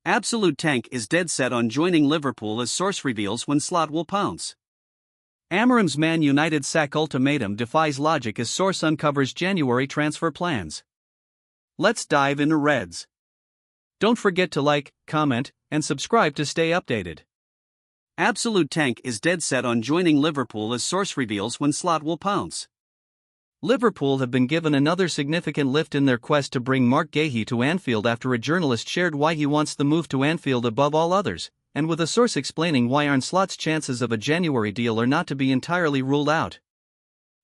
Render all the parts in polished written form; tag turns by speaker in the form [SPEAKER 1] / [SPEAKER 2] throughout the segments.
[SPEAKER 1] Absolute tank is dead set on joining Liverpool as source reveals when slot will pounce. Amorim's Man United sack ultimatum defies logic as source uncovers January transfer plans. Let's dive into Reds. Don't forget to like, comment, and subscribe to stay updated. Absolute tank is dead set on joining Liverpool as source reveals when slot will pounce. Liverpool have been given another significant lift in their quest to bring Marc Guéhi to Anfield after a journalist shared why he wants the move to Anfield above all others, and with a source explaining why Arne Slot's chances of a January deal are not to be entirely ruled out.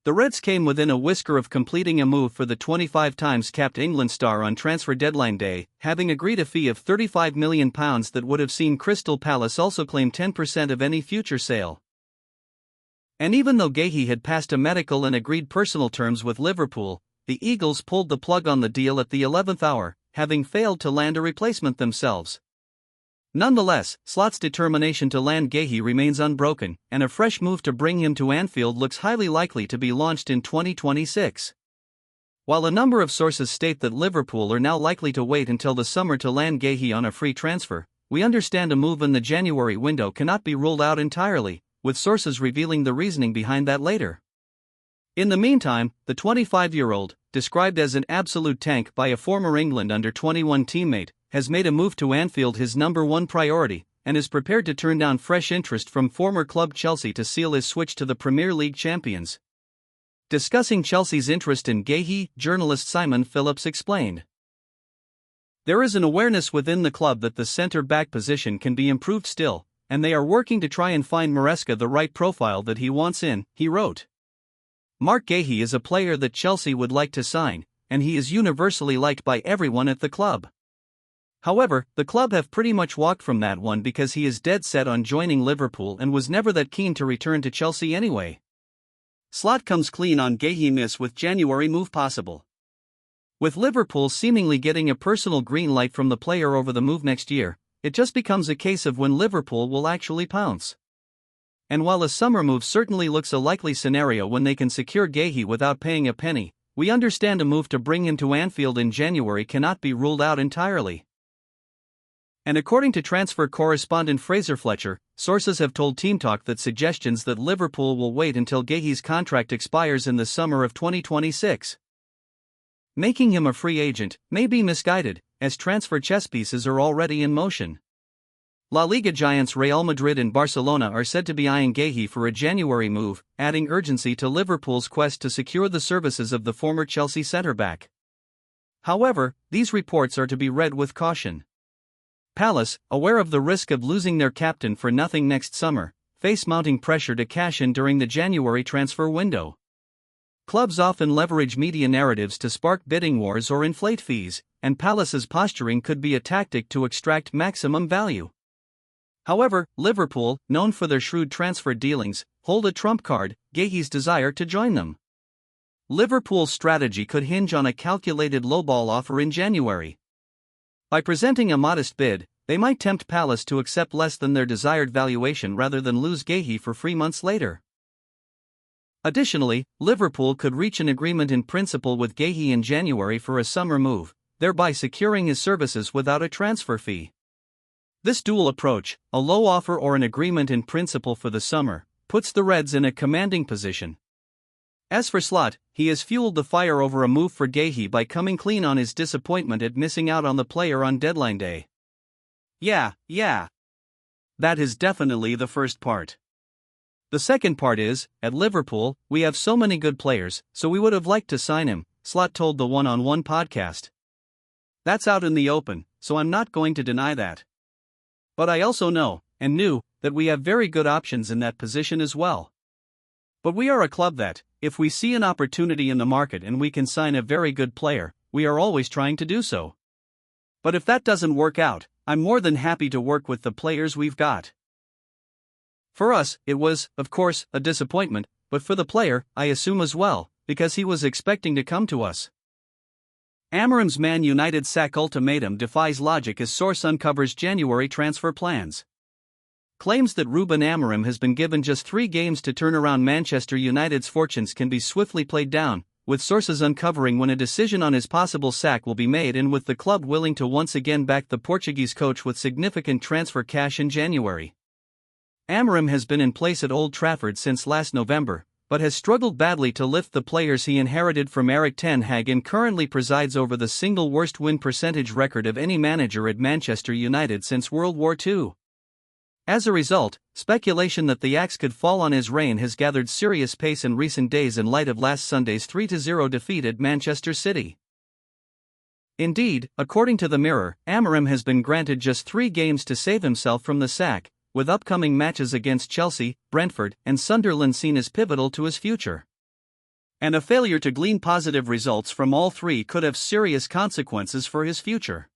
[SPEAKER 1] The Reds came within a whisker of completing a move for the 25 times capped England star on transfer deadline day, having agreed a fee of £35 million that would have seen Crystal Palace also claim 10% of any future sale. And even though Guéhi had passed a medical and agreed personal terms with Liverpool, the Eagles pulled the plug on the deal at the 11th hour, having failed to land a replacement themselves. Nonetheless, Slot's determination to land Guéhi remains unbroken, and a fresh move to bring him to Anfield looks highly likely to be launched in 2026. While a number of sources state that Liverpool are now likely to wait until the summer to land Guéhi on a free transfer, we understand a move in the January window cannot be ruled out entirely, with sources revealing the reasoning behind that later. In the meantime, the 25-year-old, described as an absolute tank by a former England under-21 teammate, has made a move to Anfield his number one priority, and is prepared to turn down fresh interest from former club Chelsea to seal his switch to the Premier League champions. Discussing Chelsea's interest in Guéhi, journalist Simon Phillips explained. There is an awareness within the club that the centre-back position can be improved still, and they are working to try and find Maresca the right profile that he wants in, he wrote. Marc Guéhi is a player that Chelsea would like to sign, and he is universally liked by everyone at the club. However, the club have pretty much walked from that one because he is dead set on joining Liverpool and was never that keen to return to Chelsea anyway. Slot comes clean on Guéhi miss with January move possible. With Liverpool seemingly getting a personal green light from the player over the move next year, it just becomes a case of when Liverpool will actually pounce. And while a summer move certainly looks a likely scenario when they can secure Guéhi without paying a penny, we understand a move to bring him to Anfield in January cannot be ruled out entirely. And according to transfer correspondent Fraser Fletcher, sources have told Team Talk that suggestions that Liverpool will wait until Guéhi's contract expires in the summer of 2026. Making him a free agent may be misguided, as transfer chess pieces are already in motion. La Liga giants Real Madrid and Barcelona are said to be eyeing Guéhi for a January move, adding urgency to Liverpool's quest to secure the services of the former Chelsea centre-back. However, these reports are to be read with caution. Palace, aware of the risk of losing their captain for nothing next summer, face mounting pressure to cash in during the January transfer window. Clubs often leverage media narratives to spark bidding wars or inflate fees, and Palace's posturing could be a tactic to extract maximum value. However, Liverpool, known for their shrewd transfer dealings, hold a trump card: Guéhi's desire to join them. Liverpool's strategy could hinge on a calculated lowball offer in January. By presenting a modest bid, they might tempt Palace to accept less than their desired valuation rather than lose Guéhi for 3 months later. Additionally, Liverpool could reach an agreement in principle with Guéhi in January for a summer move, thereby securing his services without a transfer fee. This dual approach, a low offer or an agreement in principle for the summer, puts the Reds in a commanding position. As for Slot, he has fueled the fire over a move for Guéhi by coming clean on his disappointment at missing out on the player on deadline day. Yeah. That is definitely the first part. The second part is, at Liverpool, we have so many good players, so we would have liked to sign him, Slot told the One-on-One podcast. That's out in the open, so I'm not going to deny that. But I also know, and knew, that we have very good options in that position as well. But we are a club that, if we see an opportunity in the market and we can sign a very good player, we are always trying to do so. But if that doesn't work out, I'm more than happy to work with the players we've got. For us, it was, of course, a disappointment, but for the player, I assume as well, because he was expecting to come to us. Amorim's Man United sack ultimatum defies logic as source uncovers January transfer plans. Claims that Ruben Amorim has been given just 3 games to turn around Manchester United's fortunes can be swiftly played down, with sources uncovering when a decision on his possible sack will be made and with the club willing to once again back the Portuguese coach with significant transfer cash in January. Amorim has been in place at Old Trafford since last November, but has struggled badly to lift the players he inherited from Erik ten Hag and currently presides over the single worst win percentage record of any manager at Manchester United since World War II. As a result, speculation that the axe could fall on his reign has gathered serious pace in recent days in light of last Sunday's 3-0 defeat at Manchester City. Indeed, according to the Mirror, Amorim has been granted just 3 games to save himself from the sack, with upcoming matches against Chelsea, Brentford, and Sunderland seen as pivotal to his future. And a failure to glean positive results from all 3 could have serious consequences for his future.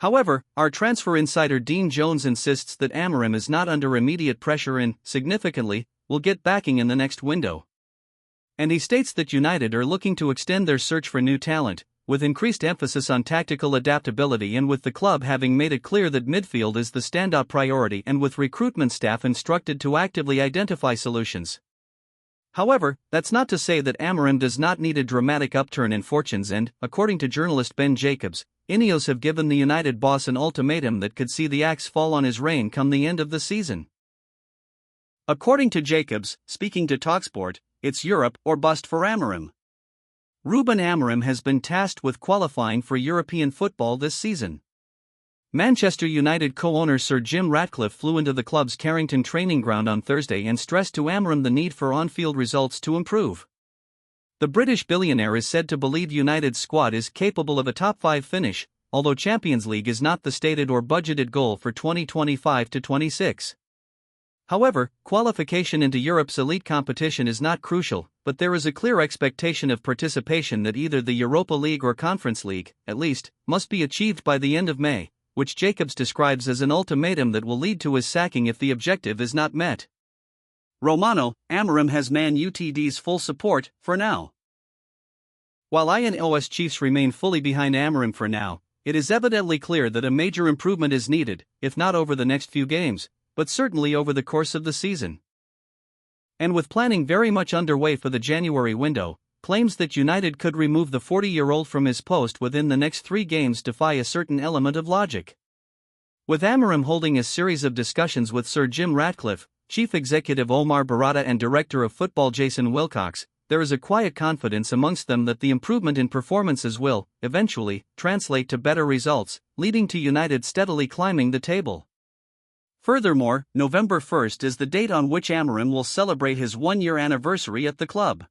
[SPEAKER 1] However, our transfer insider Dean Jones insists that Amorim is not under immediate pressure and, significantly, will get backing in the next window. And he states that United are looking to extend their search for new talent, with increased emphasis on tactical adaptability and with the club having made it clear that midfield is the standout priority and with recruitment staff instructed to actively identify solutions. However, that's not to say that Amorim does not need a dramatic upturn in fortunes and, according to journalist Ben Jacobs, Ineos have given the United boss an ultimatum that could see the axe fall on his reign come the end of the season. According to Jacobs, speaking to TalkSport, it's Europe or bust for Amorim. Ruben Amorim has been tasked with qualifying for European football this season. Manchester United co-owner Sir Jim Ratcliffe flew into the club's Carrington training ground on Thursday and stressed to Amorim the need for on-field results to improve. The British billionaire is said to believe United's squad is capable of a top 5 finish, although Champions League is not the stated or budgeted goal for 2025-26. However, qualification into Europe's elite competition is not crucial, but there is a clear expectation of participation that either the Europa League or Conference League, at least, must be achieved by the end of May, which Jacobs describes as an ultimatum that will lead to his sacking if the objective is not met. Romano, Amorim has Man Utd's full support, for now. While INOS Chiefs remain fully behind Amorim for now, it is evidently clear that a major improvement is needed, if not over the next few games, but certainly over the course of the season. And with planning very much underway for the January window, claims that United could remove the 40-year-old from his post within the next 3 games defy a certain element of logic. With Amorim holding a series of discussions with Sir Jim Ratcliffe, Chief Executive Omar Barada and Director of Football Jason Wilcox, there is a quiet confidence amongst them that the improvement in performances will, eventually, translate to better results, leading to United steadily climbing the table. Furthermore, November 1st is the date on which Amorim will celebrate his 1-year anniversary at the club.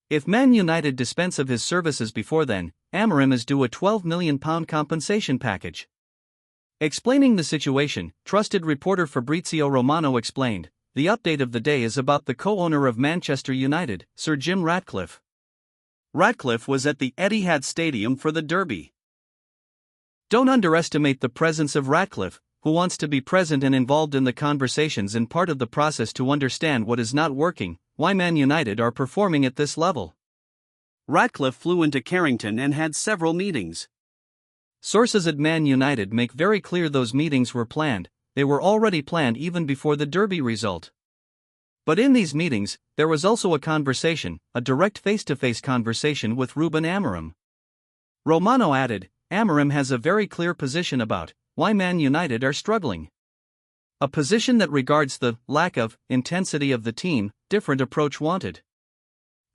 [SPEAKER 1] If Man United dispense of his services before then, Amorim is due a £12 million compensation package. Explaining the situation, trusted reporter Fabrizio Romano explained, "The update of the day is about the co-owner of Manchester United, Sir Jim Ratcliffe. Ratcliffe was at the Etihad Stadium for the derby. Don't underestimate the presence of Ratcliffe, who wants to be present and involved in the conversations and part of the process to understand what is not working, why Man United are performing at this level." Ratcliffe flew into Carrington and had several meetings. Sources at Man United make very clear those meetings were planned. They were already planned even before the derby result. But in these meetings, there was also a conversation, a direct face-to-face conversation with Ruben Amorim. Romano added, "Amorim has a very clear position about why Man United are struggling. A position that regards the lack of intensity of the team, different approach wanted.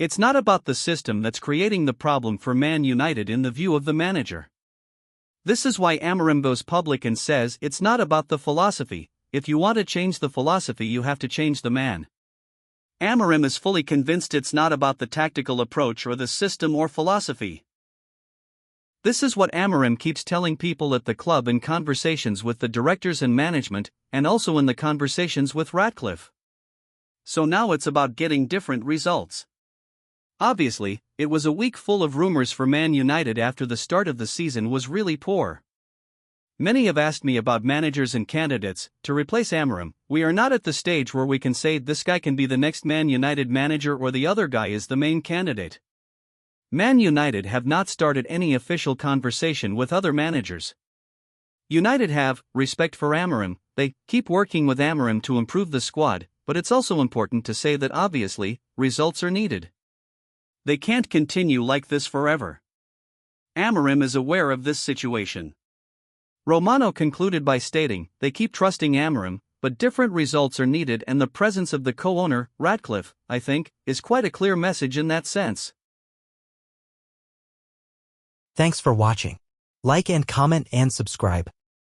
[SPEAKER 1] It's not about the system that's creating the problem for Man United in the view of the manager. This is why Amorim goes public and says it's not about the philosophy. If you want to change the philosophy, you have to change the man. Amorim is fully convinced it's not about the tactical approach or the system or philosophy. This is what Amorim keeps telling people at the club in conversations with the directors and management, and also in the conversations with Ratcliffe. So now it's about getting different results. Obviously, it was a week full of rumors for Man United after the start of the season was really poor. Many have asked me about managers and candidates to replace Amorim. We are not at the stage where we can say this guy can be the next Man United manager or the other guy is the main candidate. Man United have not started any official conversation with other managers. United have respect for Amorim. They keep working with Amorim to improve the squad, but it's also important to say that obviously, results are needed. They can't continue like this forever. Amorim is aware of this situation. Romano concluded by stating, "They keep trusting Amorim, but different results are needed, and the presence of the co-owner, Ratcliffe, I think, is quite a clear message in that sense."
[SPEAKER 2] Thanks for watching. Like and comment and subscribe.